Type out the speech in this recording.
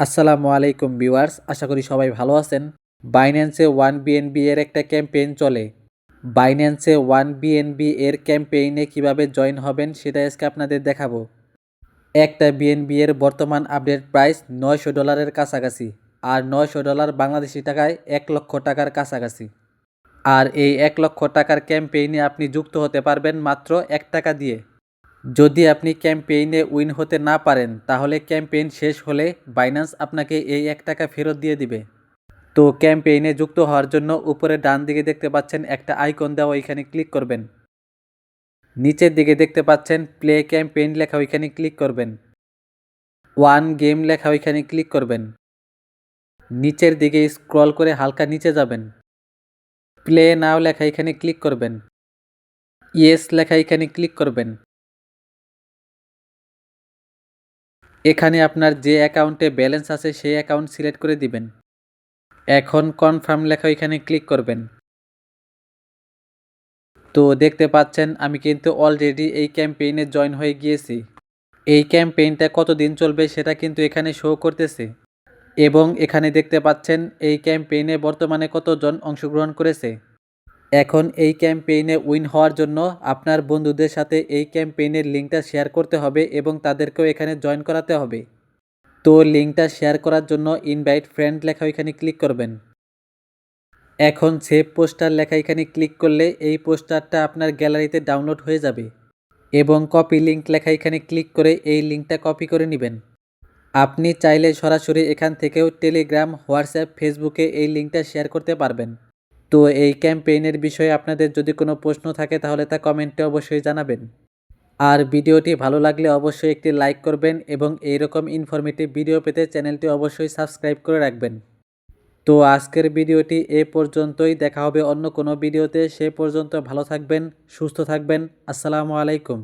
আসসালামু আলাইকুম ভিউয়ার্স, আশা করি সবাই ভালো আছেন। বাইন্যান্সে ওয়ান বিএনবি এর একটা ক্যাম্পেইন চলে। বাইন্যান্সে ওয়ান বিএনবি এর ক্যাম্পেইনে কিভাবে জয়েন হবেন সেটা আজকে আপনাদের দেখাবো। একটা বিএনবি এর বর্তমান আপডেট প্রাইস $900 কাছাকাছি, আর $900 বাংলাদেশি টাকায় 1 লক্ষ টাকার কাছাকাছি। আর এই 1 লক্ষ টাকার ক্যাম্পেইনে আপনি যুক্ত হতে পারবেন মাত্র 1 টাকা দিয়ে। যদি আপনি ক্যাম্পেইনে উইন হতে না পারেন তাহলে ক্যাম্পেইন শেষ হলে বাইন্যান্স আপনাকে এই 1 টাকা ফেরত দিয়ে দিবে। তো ক্যাম্পেইনে যুক্ত হওয়ার জন্য উপরে ডান দিকে দেখতে পাচ্ছেন একটা আইকন দেওয়া, ওইখানে ক্লিক করবেন। নিচের দিকে দেখতে পাচ্ছেন প্লে ক্যাম্পেইন লেখা, ওইখানে ক্লিক করবেন। ওয়ান গেম লেখা, ওইখানে ক্লিক করবেন। নিচের দিকে স্ক্রল করে হালকা নিচে যাবেন। প্লে নাও লেখা, এখানে ক্লিক করবেন। ইয়েস লেখা, এখানে ক্লিক করবেন। এখানে আপনার যে অ্যাকাউন্টে ব্যালেন্স আছে সেই অ্যাকাউন্ট সিলেক্ট করে দিবেন। এখন কনফার্ম লেখা, এখানে ক্লিক করবেন। তো দেখতে পাচ্ছেন আমি কিন্তু অলরেডি এই ক্যাম্পেইনে জয়েন হয়ে গিয়েছি। এই ক্যাম্পেইনটা কতদিন চলবে সেটা কিন্তু এখানে শো করতেছে, এবং এখানে দেখতে পাচ্ছেন এই ক্যাম্পেইনে বর্তমানে কতজন অংশগ্রহণ করেছে। এখন এই ক্যাম্পেইনে উইন হওয়ার জন্য আপনার বন্ধুদের সাথে এই ক্যাম্পেইনের লিঙ্কটা শেয়ার করতে হবে এবং তাদেরকেও এখানে জয়েন করাতে হবে। তো লিঙ্কটা শেয়ার করার জন্য ইনভাইট ফ্রেন্ড লেখা, এখানে ক্লিক করবেন। এখন সেভ পোস্টার লেখা, এখানে ক্লিক করলে এই পোস্টারটা আপনার গ্যালারিতে ডাউনলোড হয়ে যাবে, এবং কপি লিঙ্ক লেখা, এখানে ক্লিক করে এই লিঙ্কটা কপি করে নেবেন। আপনি চাইলে সরাসরি এখান থেকেও টেলিগ্রাম, হোয়াটসঅ্যাপ, ফেসবুকে এই লিঙ্কটা শেয়ার করতে পারবেন। তো এই ক্যাম্পেইনের বিষয়ে আপনাদের যদি কোনো প্রশ্ন থাকে তাহলে তা কমেন্টে অবশ্যই জানাবেন। আর ভিডিওটি ভালো লাগলে অবশ্যই একটি লাইক করবেন, এবং এইরকম ইনফরমেটিভ ভিডিও পেতে চ্যানেলটি অবশ্যই সাবস্ক্রাইব করে রাখবেন। তো আজকের ভিডিওটি এ পর্যন্তই, দেখা হবে অন্য কোনো ভিডিওতে। সে পর্যন্ত ভালো থাকবেন, সুস্থ থাকবেন। আসসালামু আলাইকুম।